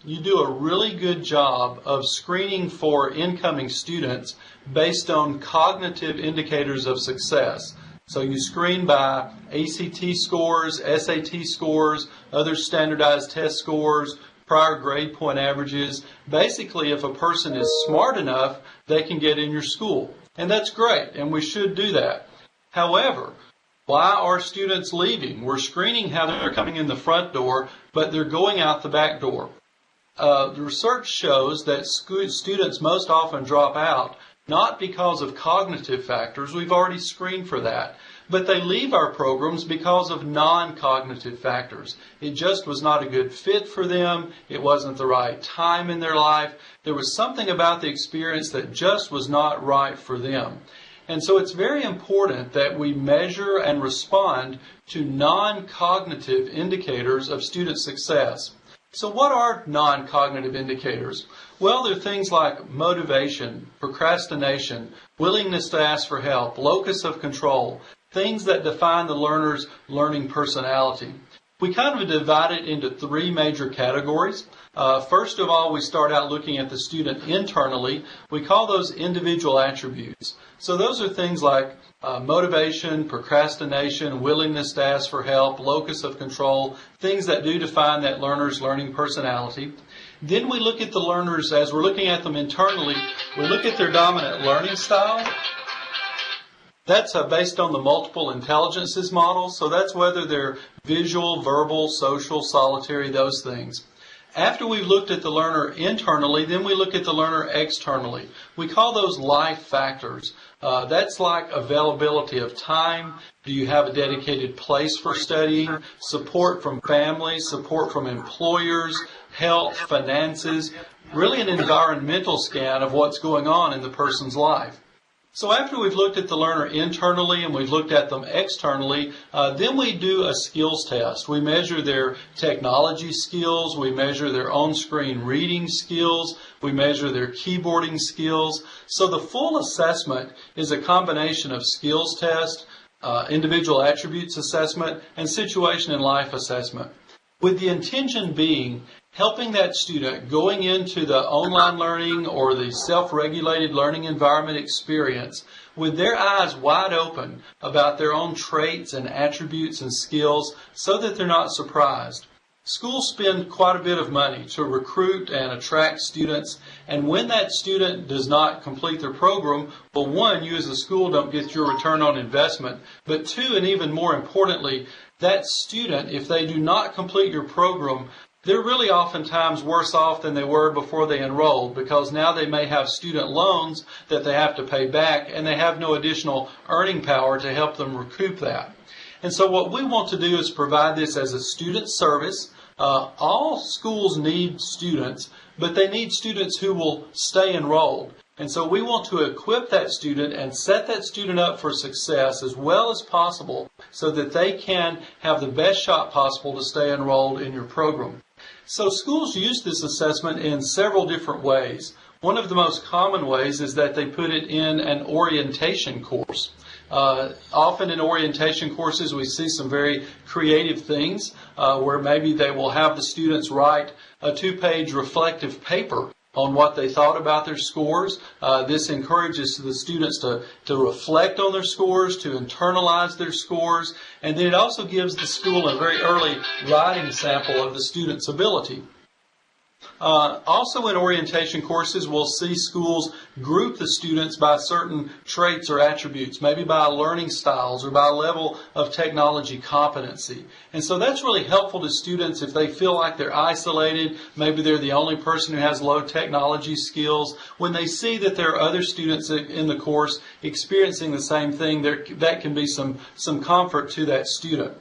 you do a really good job of screening for incoming students based on cognitive indicators of success. So you screen by ACT scores, SAT scores, other standardized test scores, prior grade point averages. Basically, if a person is smart enough, they can get in your school. And that's great, and we should do that. However, why are students leaving? We're screening how they're coming in the front door, but they're going out the back door. The research shows that students most often drop out not because of cognitive factors, we've already screened for that, but they leave our programs because of non-cognitive factors. It just was not a good fit for them. It wasn't the right time in their life. There was something about the experience that just was not right for them. And so it's very important that we measure and respond to non-cognitive indicators of student success. So what are non-cognitive indicators? Well, they're things like motivation, procrastination, willingness to ask for help, locus of control, things that define the learner's learning personality. We kind of divide it into three major categories. First of all, we start out looking at the student internally. We call those individual attributes. So those are things like motivation, procrastination, willingness to ask for help, locus of control, things that do define that learner's learning personality. Then we look at the learners, as we're looking at them internally, we look at their dominant learning style. That's based on the multiple intelligences model, so that's whether they're visual, verbal, social, solitary, those things. After we've looked at the learner internally, then we look at the learner externally. We call those life factors. That's like availability of time. Do you have a dedicated place for studying? Support from family, support from employers, health, finances, really an environmental scan of what's going on in the person's life. So after we've looked at the learner internally and we've looked at them externally, then we do a skills test. We measure their technology skills, we measure their on-screen reading skills, we measure their keyboarding skills. So the full assessment is a combination of skills test, individual attributes assessment, and situation and life assessment, with the intention being helping that student going into the online learning or the self-regulated learning environment experience with their eyes wide open about their own traits and attributes and skills so that they're not surprised. Schools spend quite a bit of money to recruit and attract students, and when that student does not complete their program, well, one, you as a school don't get your return on investment, but two, and even more importantly, that student, if they do not complete your program, they're really oftentimes worse off than they were before they enrolled, because now they may have student loans that they have to pay back and they have no additional earning power to help them recoup that. And so what we want to do is provide this as a student service. All schools need students, but they need students who will stay enrolled. And so we want to equip that student and set that student up for success as well as possible so that they can have the best shot possible to stay enrolled in your program. So schools use this assessment in several different ways. One of the most common ways is that they put it in an orientation course. Often in orientation courses we see some very creative things where maybe they will have the students write a 2-page reflective paper on what they thought about their scores. This encourages the students to reflect on their scores, to internalize their scores, and then it also gives the school a very early writing sample of the student's ability. Also in orientation courses, we'll see schools group the students by certain traits or attributes, maybe by learning styles or by level of technology competency. And so that's really helpful to students if they feel like they're isolated, maybe they're the only person who has low technology skills. When they see that there are other students in the course experiencing the same thing, that can be some comfort to that student.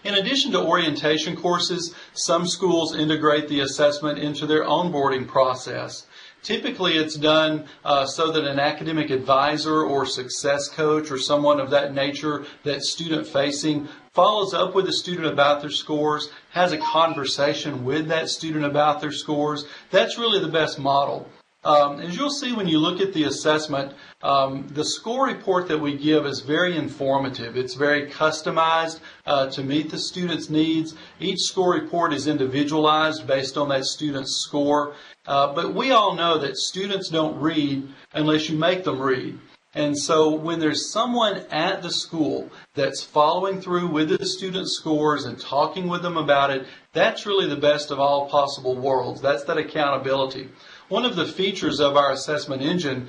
In addition to orientation courses, some schools integrate the assessment into their onboarding process. Typically it's done so that an academic advisor or success coach or someone of that nature that's student-facing follows up with the student about their scores, has a conversation with that student about their scores. That's really the best model. As you'll see when you look at the assessment, the score report that we give is very informative. It's very customized to meet the student's needs. Each score report is individualized based on that student's score. But we all know that students don't read unless you make them read. And so when there's someone at the school that's following through with the student scores and talking with them about it, that's really the best of all possible worlds. That's that accountability. One of the features of our assessment engine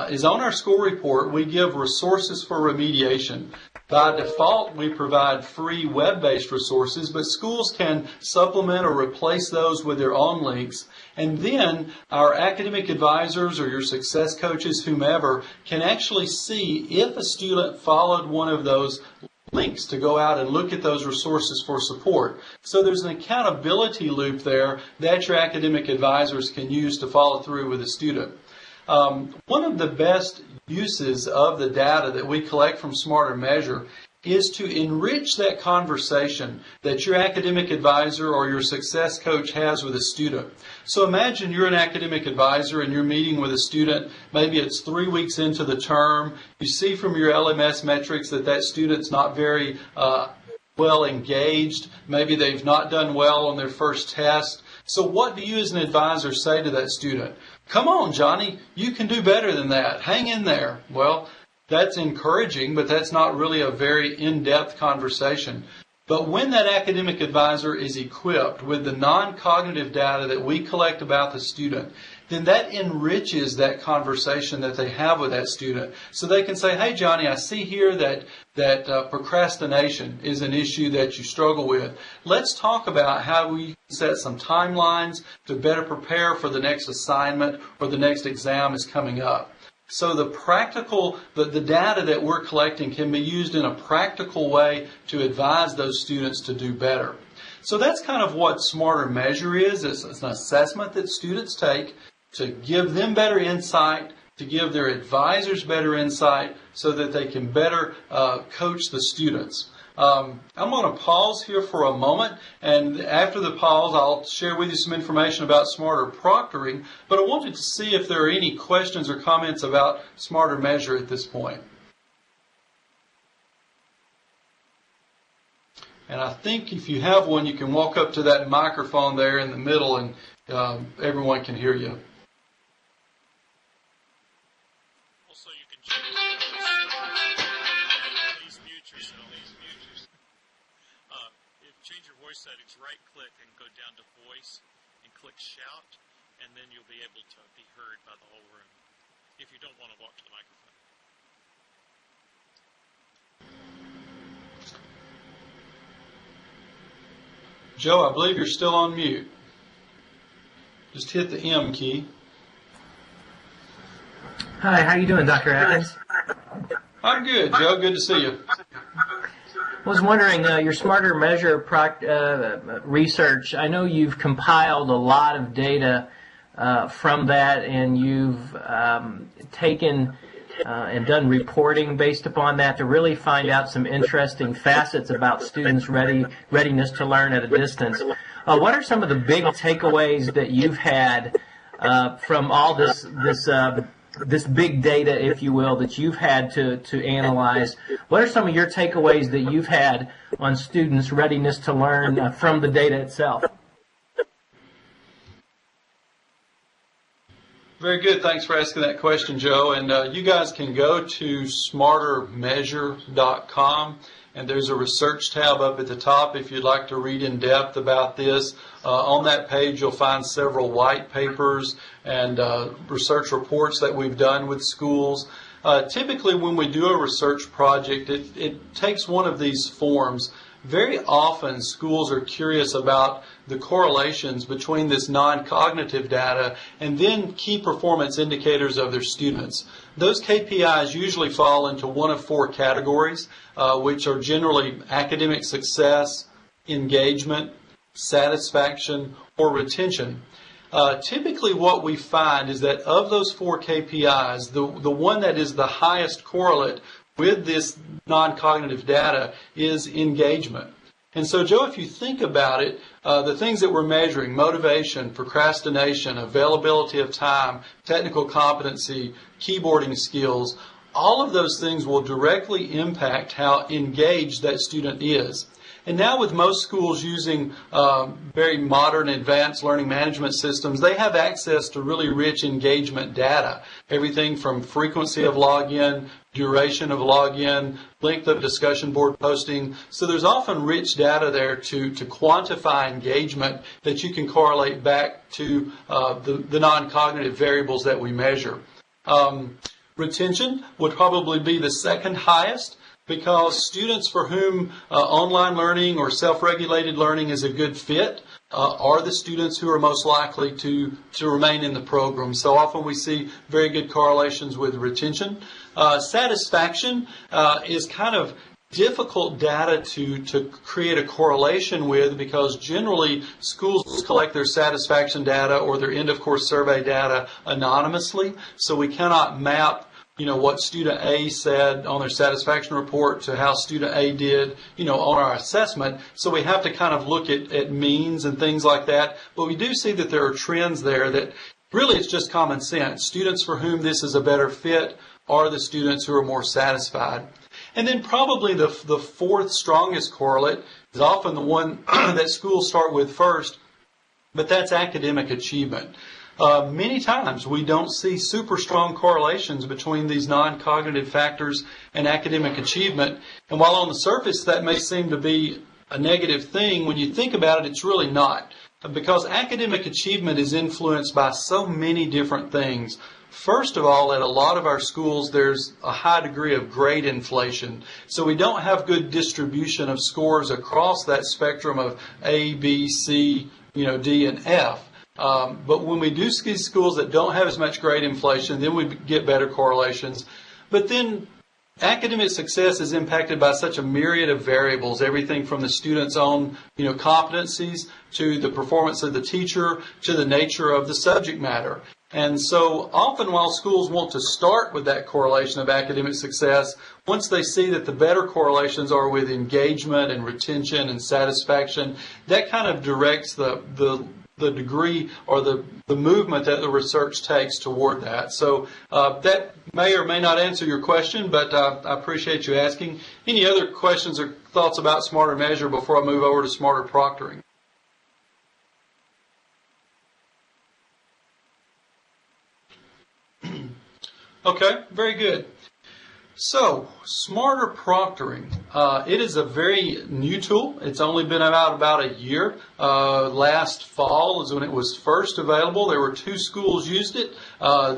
is on our score report, we give resources for remediation. By default, we provide free web-based resources, but schools can supplement or replace those with their own links. And then our academic advisors or your success coaches, whomever, can actually see if a student followed one of those links to go out and look at those resources for support. So there's an accountability loop there that your academic advisors can use to follow through with a student. One of the best uses of the data that we collect from SmarterMeasure is to enrich that conversation that your academic advisor or your success coach has with a student. So imagine you're an academic advisor and you're meeting with a student. Maybe it's 3 weeks into the term. You see from your LMS metrics that that student's not very well engaged. Maybe they've not done well on their first test. So what do you as an advisor say to that student? Come on, Johnny, you can do better than that. Hang in there. Well, that's encouraging, but that's not really a very in-depth conversation. But when that academic advisor is equipped with the non-cognitive data that we collect about the student, then that enriches that conversation that they have with that student. So they can say, hey, Johnny, I see here that procrastination is an issue that you struggle with. Let's talk about how we can set some timelines to better prepare for the next assignment or the next exam is coming up. So the data that we're collecting can be used in a practical way to advise those students to do better. So that's kind of what SmarterMeasure is. It's an assessment that students take to give them better insight, to give their advisors better insight so that they can better coach the students. I'm going to pause here for a moment, and after the pause, I'll share with you some information about SmarterProctoring, but I wanted to see if there are any questions or comments about SmarterMeasure at this point. And I think if you have one, you can walk up to that microphone there in the middle and everyone can hear you. Settings, right-click and go down to Voice and click Shout, and then you'll be able to be heard by the whole room if you don't want to walk to the microphone. Joe, I believe you're still on mute. Just hit the M key. Hi, how you doing, Dr. Adkins? I'm good, Joe. Good to see you. I was wondering, your SmarterMeasure research, I know you've compiled a lot of data from that, and you've taken and done reporting based upon that to really find out some interesting facets about students' readiness to learn at a distance. What are some of the big takeaways that you've had from all this big data, if you will, that you've had to analyze? What are some of your takeaways that you've had on students' readiness to learn from the data itself? Very good. Thanks for asking that question, Joe. And you guys can go to SmarterMeasure.com, and there's a research tab up at the top if you'd like to read in depth about this. On that page, you'll find several white papers and research reports that we've done with schools. Typically, when we do a research project, it takes one of these forms. Very often, schools are curious about the correlations between this non-cognitive data and then key performance indicators of their students. Those KPIs usually fall into one of four categories, which are generally academic success, engagement, satisfaction, or retention. Typically what we find is that of those four KPIs, the one that is the highest correlate with this non-cognitive data is engagement. And so, Joe, if you think about it, the things that we're measuring, motivation, procrastination, availability of time, technical competency, keyboarding skills, all of those things will directly impact how engaged that student is. And now with most schools using very modern advanced learning management systems, they have access to really rich engagement data. Everything from frequency of login, duration of login, length of discussion board posting. So there's often rich data there to quantify engagement that you can correlate back to the non-cognitive variables that we measure. Retention would probably be the second highest, because students for whom online learning or self-regulated learning is a good fit are the students who are most likely to remain in the program. So often we see very good correlations with retention. Satisfaction is kind of difficult data to create a correlation with, because generally schools collect their satisfaction data or their end-of-course survey data anonymously, so we cannot map what student A said on their satisfaction report to how student A did, on our assessment. So we have to kind of look at means and things like that. But we do see that there are trends there that really it's just common sense. Students for whom this is a better fit are the students who are more satisfied. And then probably the fourth strongest correlate is often the one that schools start with first, but that's academic achievement. Many times we don't see super strong correlations between these non-cognitive factors and academic achievement. And while on the surface that may seem to be a negative thing, when you think about it, it's really not. Because academic achievement is influenced by so many different things. First of all, at a lot of our schools, there's a high degree of grade inflation. So we don't have good distribution of scores across that spectrum of A, B, C, D, and F. But when we do see schools that don't have as much grade inflation, then we get better correlations. But then academic success is impacted by such a myriad of variables, everything from the student's own, competencies to the performance of the teacher to the nature of the subject matter. And so often while schools want to start with that correlation of academic success, once they see that the better correlations are with engagement and retention and satisfaction, that kind of directs the degree or the movement that the research takes toward that. So that may or may not answer your question, but I appreciate you asking. Any other questions or thoughts about SmarterMeasure before I move over to SmarterProctoring? Okay, very good. So, SmarterProctoring, it is a very new tool. It's only been out about a year. Last fall is when it was first available. There were 2 schools used it.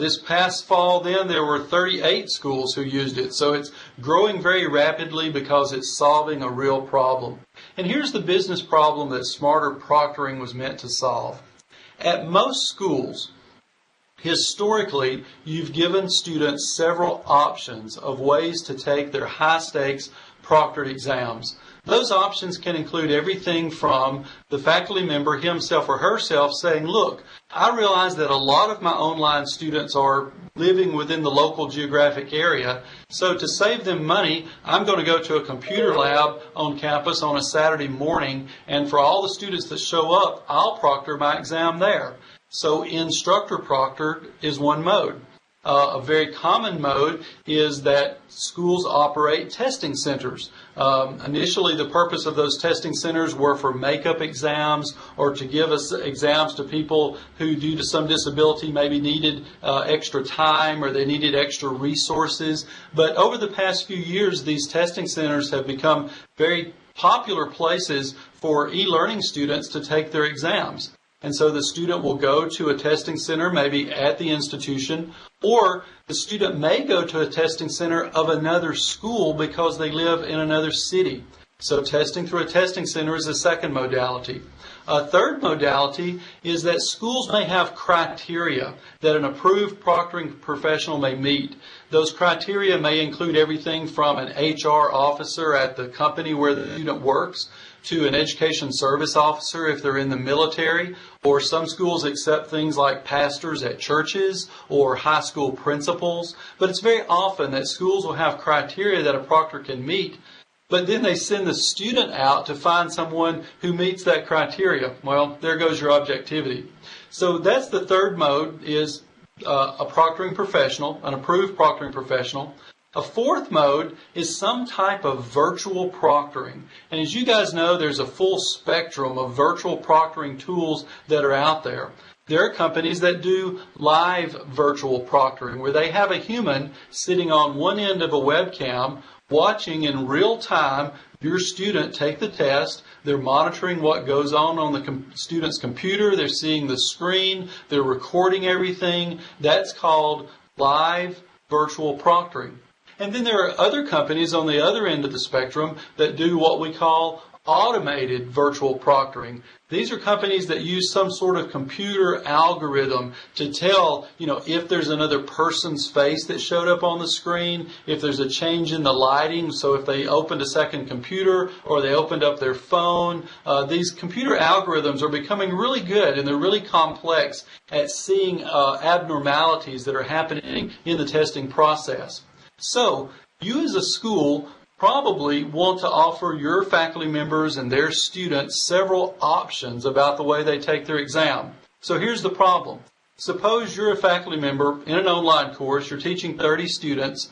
This past fall then there were 38 schools who used it. So it's growing very rapidly because it's solving a real problem. And here's the business problem that SmarterProctoring was meant to solve. At most schools, historically, you've given students several options of ways to take their high-stakes proctored exams. Those options can include everything from the faculty member himself or herself saying, look, I realize that a lot of my online students are living within the local geographic area, so to save them money, I'm going to go to a computer lab on campus on a Saturday morning, and for all the students that show up, I'll proctor my exam there. So instructor proctored is one mode. A very common mode is that schools operate testing centers. Initially, the purpose of those testing centers were for makeup exams or to give us exams to people who, due to some disability, maybe needed extra time or they needed extra resources. But over the past few years, these testing centers have become very popular places for e-learning students to take their exams. And so the student will go to a testing center, maybe at the institution, or the student may go to a testing center of another school because they live in another city. So testing through a testing center is a second modality. A third modality is that schools may have criteria that an approved proctoring professional may meet. Those criteria may include everything from an HR officer at the company where the student works to an education service officer if they're in the military, or some schools accept things like pastors at churches or high school principals. But it's very often that schools will have criteria that a proctor can meet. but then they send the student out to find someone who meets that criteria. Well, there goes your objectivity. So that's the third mode, is a proctoring professional, an approved proctoring professional. A fourth mode is some type of virtual proctoring. And as you guys know, there's a full spectrum of virtual proctoring tools that are out there. There are companies that do live virtual proctoring, where they have a human sitting on one end of a webcam watching in real time your student take the test. They're monitoring what goes on the student's computer. They're seeing the screen. They're recording everything. That's called live virtual proctoring. And then there are other companies on the other end of the spectrum that do what we call automated virtual proctoring. These are companies that use some sort of computer algorithm to tell, if there's another person's face that showed up on the screen, if there's a change in the lighting, so if they opened a second computer or they opened up their phone. These computer algorithms are becoming really good, and they're really complex at seeing abnormalities that are happening in the testing process. So, you as a school probably want to offer your faculty members and their students several options about the way they take their exam. So here's the problem. Suppose you're a faculty member in an online course, you're teaching 30 students.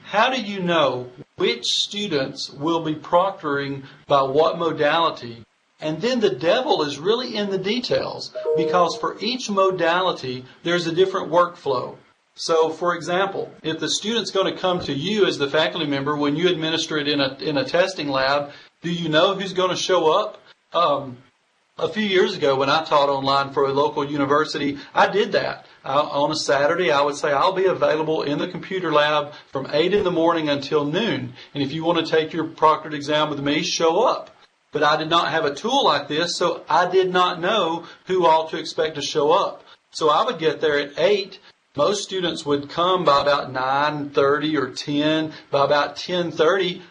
How do you know which students will be proctoring by what modality? And then the devil is really in the details, because for each modality, there's a different workflow. So, for example, if the student's going to come to you as the faculty member when you administer it in a testing lab, do you know who's going to show up? A few years ago when I taught online for a local university, I did that. On a Saturday, I would say, I'll be available in the computer lab from 8 in the morning until noon. And if you want to take your proctored exam with me, show up. But I did not have a tool like this, so I did not know who all to expect to show up. So I would get there at 8. Most students would come by about 9:30 or 10. By about 10:30,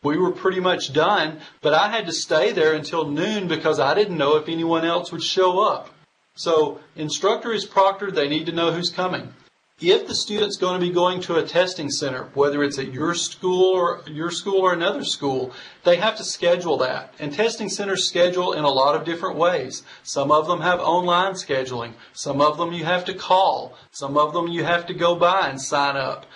we were pretty much done, but I had to stay there until noon because I didn't know if anyone else would show up. So, instructor is proctored, they need to know who's coming. If the student's going to be going to a testing center, whether it's at your school or another school, they have to schedule that. And testing centers schedule in a lot of different ways. Some of them have online scheduling. Some of them you have to call. Some of them you have to go by and sign up.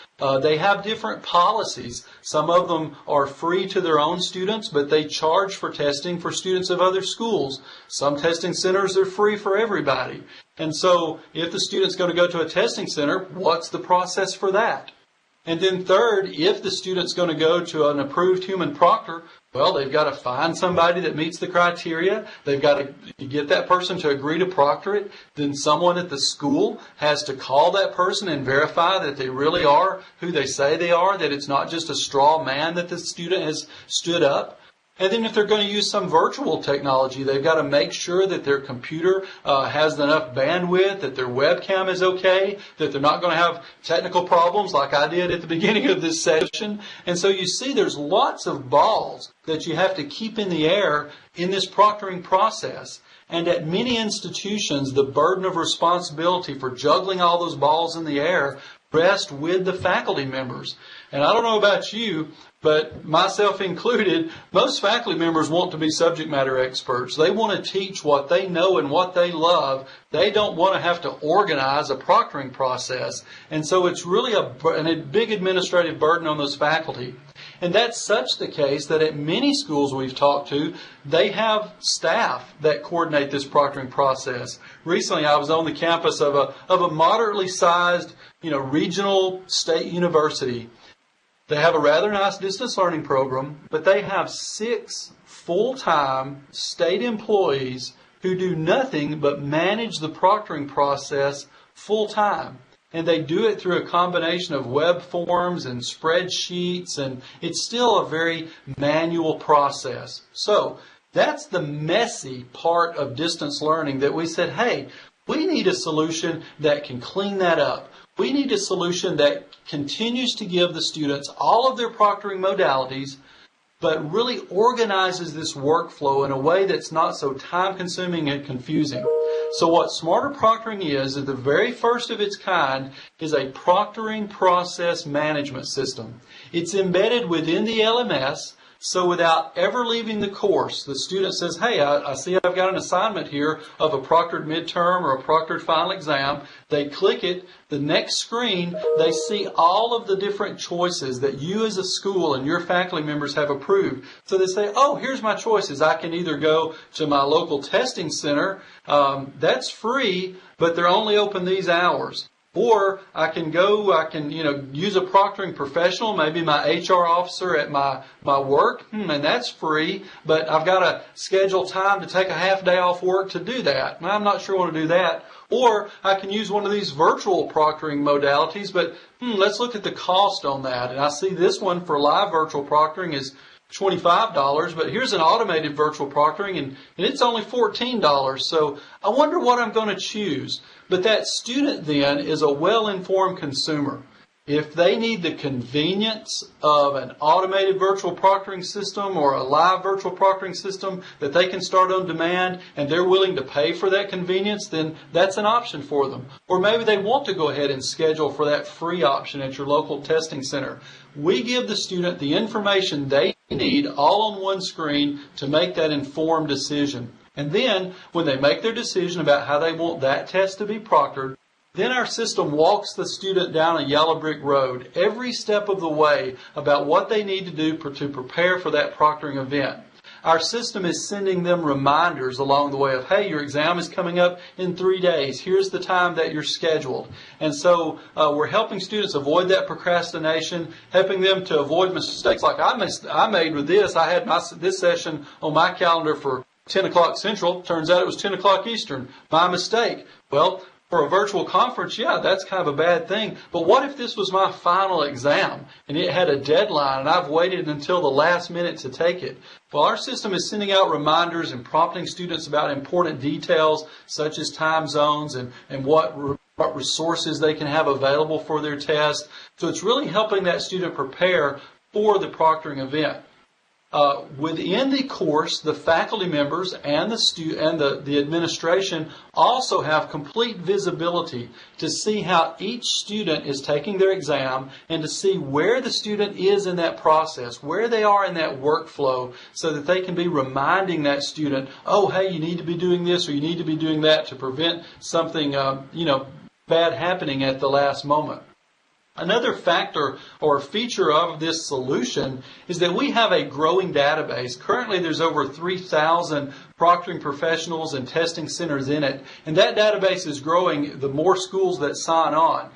They have different policies. Some of them are free to their own students, but they charge for testing for students of other schools. Some testing centers are free for everybody. And so, if the student's going to go to a testing center, what's the process for that? And then third, if the student's going to go to an approved human proctor, well, they've got to find somebody that meets the criteria. They've got to get that person to agree to proctor it. Then someone at the school has to call that person and verify that they really are who they say they are, that it's not just a straw man that the student has stood up. And then if they're going to use some virtual technology, they've got to make sure that their computer has enough bandwidth, that their webcam is okay, that they're not going to have technical problems like I did at the beginning of this session. And so you see there's lots of balls that you have to keep in the air in this proctoring process. And at many institutions, the burden of responsibility for juggling all those balls in the air rests with the faculty members. And I don't know about you, but myself included, most faculty members want to be subject matter experts. They want to teach what they know and what they love. They don't want to have to organize a proctoring process. And so it's really a big administrative burden on those faculty. And that's such the case that at many schools we've talked to, they have staff that coordinate this proctoring process. Recently, I was on the campus of a moderately sized, regional state university. They have a rather nice distance learning program, but they have 6 full-time state employees who do nothing but manage the proctoring process full-time. And they do it through a combination of web forms and spreadsheets, and it's still a very manual process. So that's the messy part of distance learning that we said, hey, we need a solution that can clean that up. We need a solution that continues to give the students all of their proctoring modalities, but really organizes this workflow in a way that's not so time-consuming and confusing. So what Smarter Proctoring is the very first of its kind, is a Proctoring Process Management System. It's embedded within the LMS, So without ever leaving the course, the student says, hey, I see I've got an assignment here of a proctored midterm or a proctored final exam. They click it. The next screen, they see all of the different choices that you as a school and your faculty members have approved. So they say, oh, here's my choices. I can either go to my local testing center. That's free, but they're only open these hours. Or I can use a proctoring professional, maybe my HR officer at my work, and that's free, but I've got to schedule time to take a half day off work to do that. And I'm not sure I want to do that. Or I can use one of these virtual proctoring modalities, but let's look at the cost on that. And I see this one for live virtual proctoring is $25, but here's an automated virtual proctoring, and it's only $14. So I wonder what I'm going to choose. But that student then is a well-informed consumer. If they need the convenience of an automated virtual proctoring system or a live virtual proctoring system that they can start on demand and they're willing to pay for that convenience, then that's an option for them. Or maybe they want to go ahead and schedule for that free option at your local testing center. We give the student the information they need all on one screen to make that informed decision. And then when they make their decision about how they want that test to be proctored, then our system walks the student down a yellow brick road every step of the way about what they need to do to prepare for that proctoring event. Our system is sending them reminders along the way of, hey, your exam is coming up in 3 days. Here's the time that you're scheduled. And so we're helping students avoid that procrastination, helping them to avoid mistakes like I made with this. I had this session on my calendar for 10 o'clock Central. Turns out it was 10 o'clock Eastern. My mistake. Well, for a virtual conference, yeah, that's kind of a bad thing. But what if this was my final exam and it had a deadline and I've waited until the last minute to take it? Well, our system is sending out reminders and prompting students about important details such as time zones and what resources they can have available for their test. So it's really helping that student prepare for the proctoring event. Within the course, the faculty members and the administration also have complete visibility to see how each student is taking their exam and to see where the student is in that process, where they are in that workflow, so that they can be reminding that student, oh, hey, you need to be doing this or you need to be doing that to prevent something, bad happening at the last moment. Another factor or feature of this solution is that we have a growing database. Currently, there's over 3,000 proctoring professionals and testing centers in it, and that database is growing the more schools that sign on.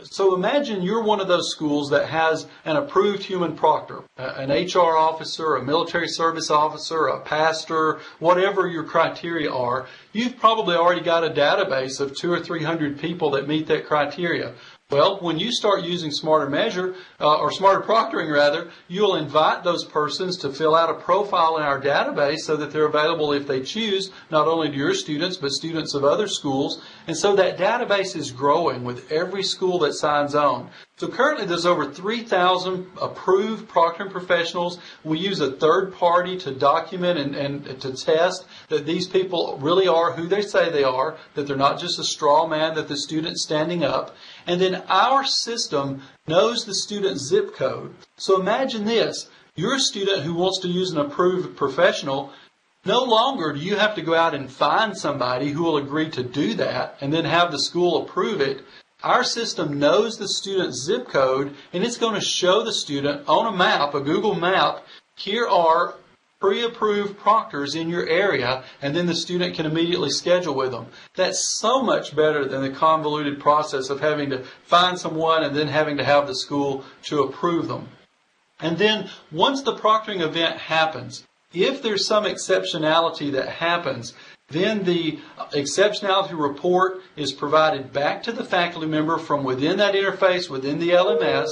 So imagine you're one of those schools that has an approved human proctor, an HR officer, a military service officer, a pastor, whatever your criteria are. You've probably already got a database of 200 or 300 people that meet that criteria. Well, when you start using SmarterMeasure, or SmarterProctoring rather, you'll invite those persons to fill out a profile in our database so that they're available if they choose, not only to your students, but students of other schools. And so that database is growing with every school that signs on. So currently there's over 3,000 approved proctoring professionals. We use a third party to document and to test that these people really are who they say they are, that they're not just a straw man that the student's standing up. And then our system knows the student's zip code. So imagine this. You're a student who wants to use an approved professional. No longer do you have to go out and find somebody who will agree to do that and then have the school approve it. Our system knows the student's zip code, and it's going to show the student on a map, a Google map, here are pre-approved proctors in your area, and then the student can immediately schedule with them. That's so much better than the convoluted process of having to find someone and then having to have the school to approve them. And then once the proctoring event happens, if there's some exceptionality that happens, then the exceptionality report is provided back to the faculty member from within that interface, within the LMS.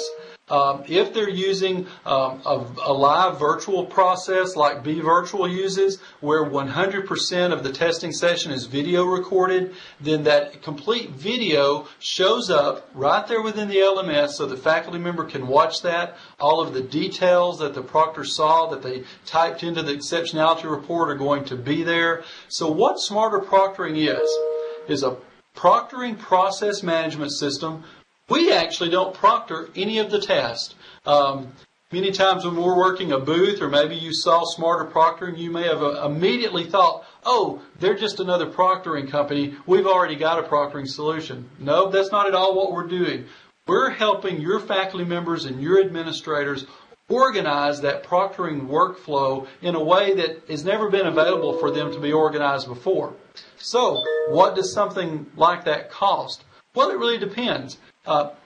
If they're using a live virtual process like B-Virtual uses, where 100% of the testing session is video recorded, then that complete video shows up right there within the LMS so the faculty member can watch that. All of the details that the proctor saw that they typed into the exceptionality report are going to be there. So what SmarterProctoring is a proctoring process management system. We actually don't proctor any of the tests. Many times when we're working a booth, or maybe you saw SmarterProctoring, you may have immediately thought, oh, they're just another proctoring company. We've already got a proctoring solution. No, that's not at all what we're doing. We're helping your faculty members and your administrators organize that proctoring workflow in a way that has never been available for them to be organized before. So, what does something like that cost? Well, it really depends.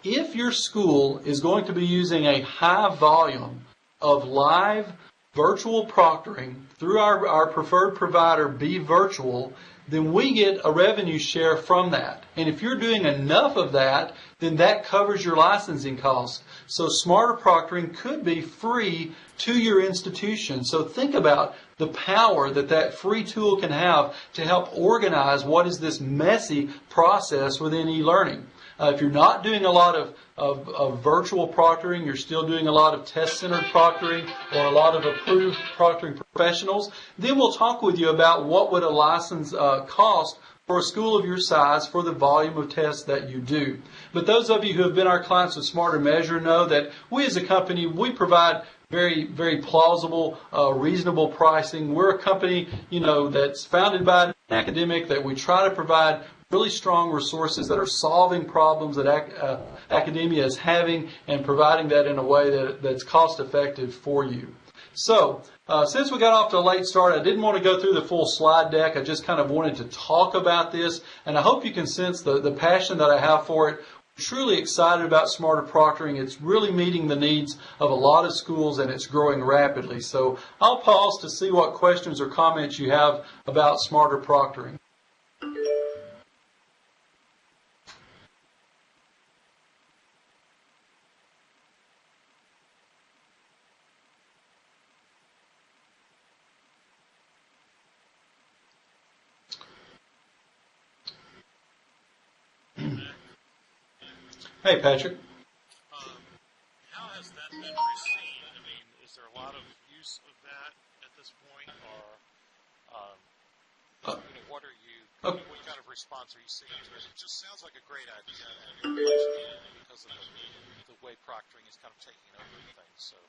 If your school is going to be using a high volume of live virtual proctoring through our preferred provider, Be Virtual, then we get a revenue share from that. And if you're doing enough of that, then that covers your licensing costs. So SmarterProctoring could be free to your institution. So think about the power that that free tool can have to help organize what is this messy process within eLearning. If you're not doing a lot of virtual proctoring, you're still doing a lot of test-centered proctoring or a lot of approved proctoring professionals, then we'll talk with you about what would a license cost for a school of your size for the volume of tests that you do. But those of you who have been our clients with SmarterMeasure know that we as a company, we provide very, very plausible, reasonable pricing. We're a company, that's founded by an academic, that we try to provide really strong resources that are solving problems that academia is having and providing that in a way that's cost effective for you. So, since we got off to a late start, I didn't want to go through the full slide deck. I just kind of wanted to talk about this, and I hope you can sense the passion that I have for it. I'm truly excited about SmarterProctoring. It's really meeting the needs of a lot of schools, and it's growing rapidly. So I'll pause to see what questions or comments you have about SmarterProctoring. Hey, Patrick. How has that been received? I mean, is there a lot of use of that at this point, or what are you? What kind of response are you seeing to it? It just sounds like a great idea, and much needed because of the way proctoring is kind of taking over things. So.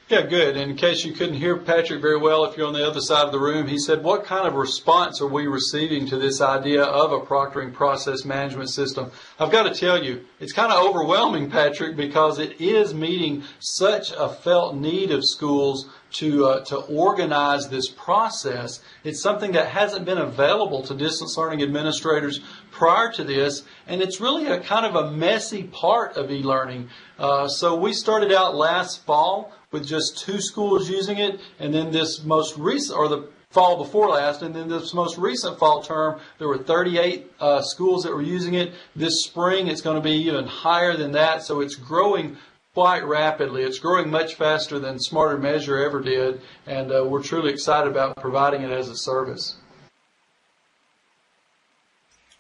Yeah, good. And in case you couldn't hear Patrick very well, if you're on the other side of the room, he said, what kind of response are we receiving to this idea of a proctoring process management system? I've got to tell you, it's kind of overwhelming, Patrick, because it is meeting such a felt need of schools to organize this process. It's something that hasn't been available to distance learning administrators prior to this, and it's really a kind of a messy part of e-learning. So we started out last fall with just 2 schools using it, and then this most recent, or the fall before last, and then this most recent fall term, there were 38 schools that were using it. This spring, it's going to be even higher than that, so it's growing quite rapidly. It's growing much faster than SmarterMeasure ever did, and we're truly excited about providing it as a service.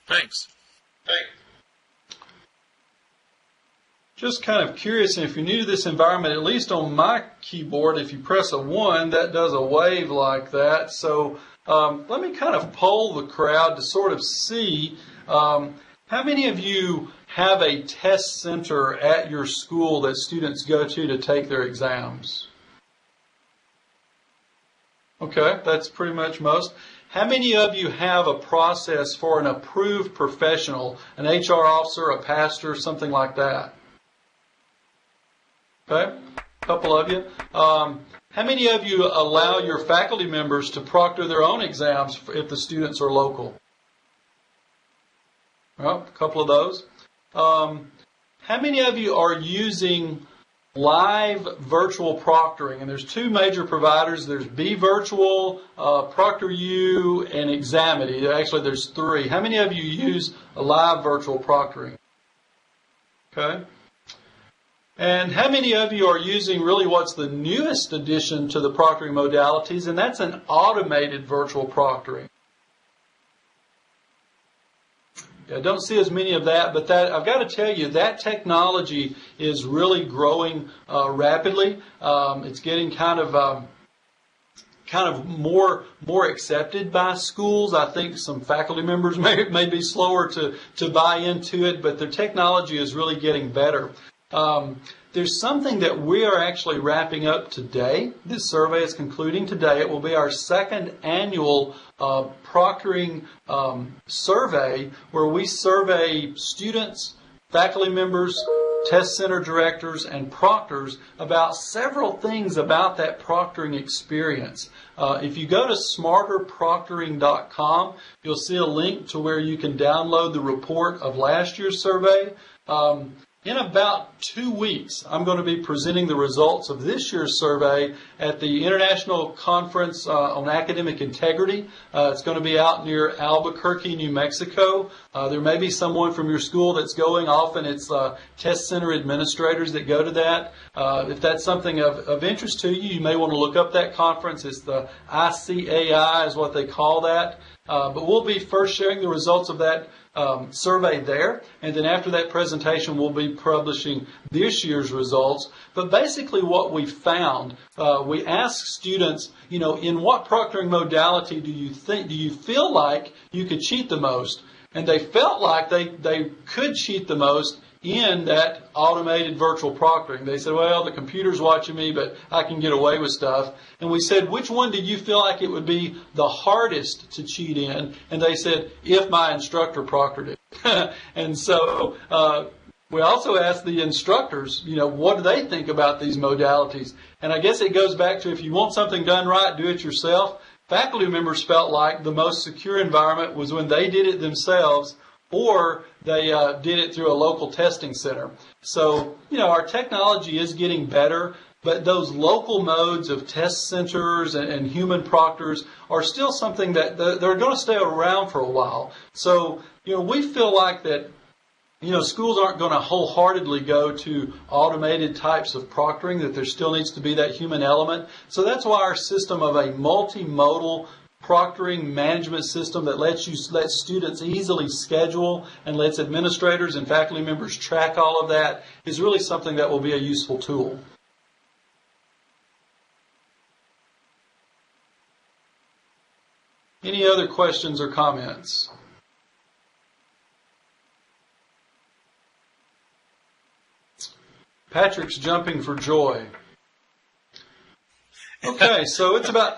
Thanks. Just kind of curious, and if you're new to this environment, at least on my keyboard, if you press a 1, that does a wave like that. So let me kind of poll the crowd to sort of see how many of you have a test center at your school that students go to take their exams. Okay, that's pretty much most. How many of you have a process for an approved professional, an HR officer, a pastor, something like that? Okay, a couple of you. How many of you allow your faculty members to proctor their own exams if the students are local? Well, a couple of those. How many of you are using live virtual proctoring? And there's 2 major providers. There's Be Virtual, ProctorU, and Examity. Actually, there's 3. How many of you use a live virtual proctoring? Okay. And how many of you are using really what's the newest addition to the proctoring modalities, and that's an automated virtual proctoring? I don't see as many of that, but that I've got to tell you, that technology is really growing rapidly. It's getting kind of more accepted by schools. I think some faculty members may be slower to buy into it, but the technology is really getting better. there's something that we are actually wrapping up today. This survey is concluding today. It will be our second annual proctoring survey, where we survey students, faculty members, test center directors, and proctors about several things about that proctoring experience. If you go to SmarterProctoring.com, you'll see a link to where you can download the report of last year's survey. In about 2 weeks, I'm going to be presenting the results of this year's survey at the International Conference on Academic Integrity. It's going to be out near Albuquerque, New Mexico. There may be someone from your school that's going. Often it's test center administrators that go to that. If that's something of interest to you, you may want to look up that conference. It's the ICAI is what they call that. But we'll be first sharing the results of that survey there, and then after that presentation we'll be publishing this year's results. But basically what we found, we asked students, in what proctoring modality do you feel like you could cheat the most? And they felt like they could cheat the most in that automated virtual proctoring. They said, well, the computer's watching me, but I can get away with stuff. And we said, which one did you feel like it would be the hardest to cheat in? And they said, if my instructor proctored it. And so we also asked the instructors, what do they think about these modalities? And I guess it goes back to, if you want something done right, do it yourself. Faculty members felt like the most secure environment was when they did it themselves, or they did it through a local testing center. So, our technology is getting better, but those local modes of test centers and human proctors are still something that they're going to stay around for a while. So, we feel like that, schools aren't going to wholeheartedly go to automated types of proctoring, that there still needs to be that human element. So that's why our system of a multimodal proctoring management system that lets students easily schedule and lets administrators and faculty members track all of that is really something that will be a useful tool. Any other questions or comments? Patrick's jumping for joy. Okay, so it's about...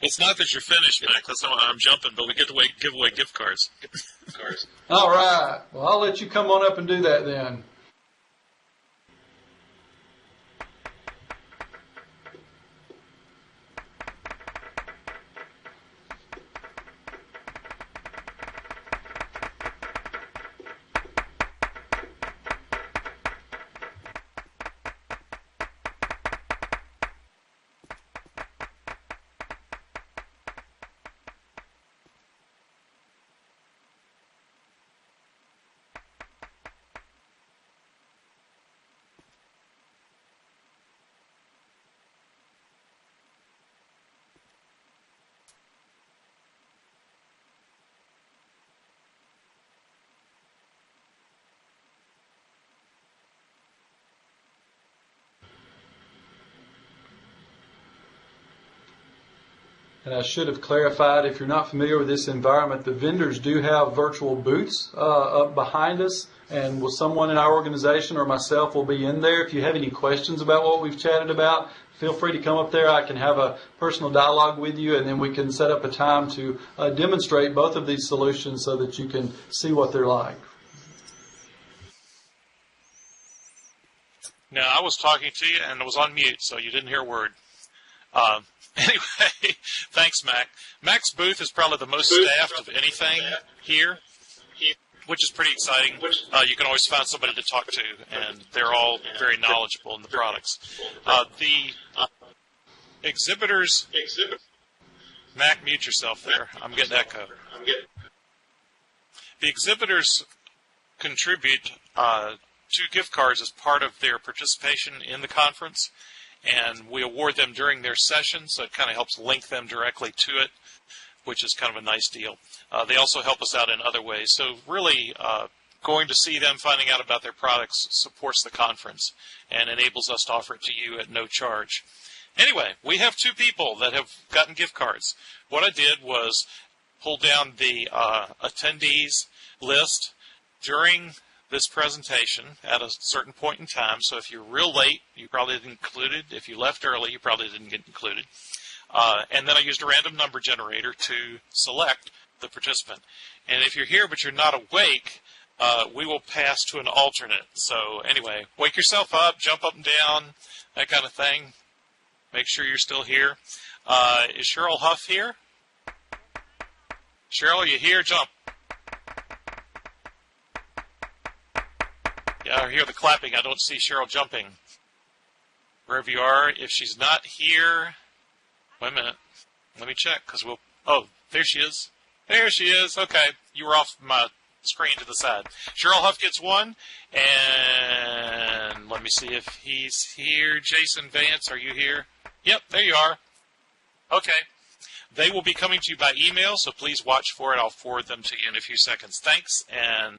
It's not that you're finished, Mac. That's not why I'm jumping, but we give away gift cards. All right. Well, I'll let you come on up and do that then. And I should have clarified, if you're not familiar with this environment, the vendors do have virtual booths up behind us, and someone in our organization or myself will be in there. If you have any questions about what we've chatted about, feel free to come up there. I can have a personal dialogue with you, and then we can set up a time to demonstrate both of these solutions so that you can see what they're like. Now, I was talking to you, and I was on mute, so you didn't hear a word. Anyway, thanks, Mac. Mac's booth is probably the most staffed of anything here, which is pretty exciting. You can always find somebody to talk to, and they're all very knowledgeable in the products. The exhibitors... Mac, mute yourself there. I'm getting echo. The exhibitors contribute 2 gift cards as part of their participation in the conference, and we award them during their session, so it kind of helps link them directly to it, which is kind of a nice deal. They also help us out in other ways. So really, going to see them, finding out about their products, supports the conference and enables us to offer it to you at no charge. Anyway, we have 2 people that have gotten gift cards. What I did was pull down the attendees list during this presentation at a certain point in time. So if you're real late, you probably didn't include it. If you left early, you probably didn't get included. And then I used a random number generator to select the participant. And if you're here but you're not awake, we will pass to an alternate. So anyway, wake yourself up, jump up and down, that kind of thing. Make sure you're still here. Is Cheryl Huff here? Cheryl, are you here? Jump. Yeah, I hear the clapping. I don't see Cheryl jumping. Wherever you are, if she's not here, wait a minute. Let me check, because we'll... Oh, there she is. There she is. Okay, you were off my screen to the side. Cheryl Huff gets one, and let me see if he's here. Jason Vance, are you here? Yep, there you are. Okay. They will be coming to you by email, so please watch for it. I'll forward them to you in a few seconds. Thanks, and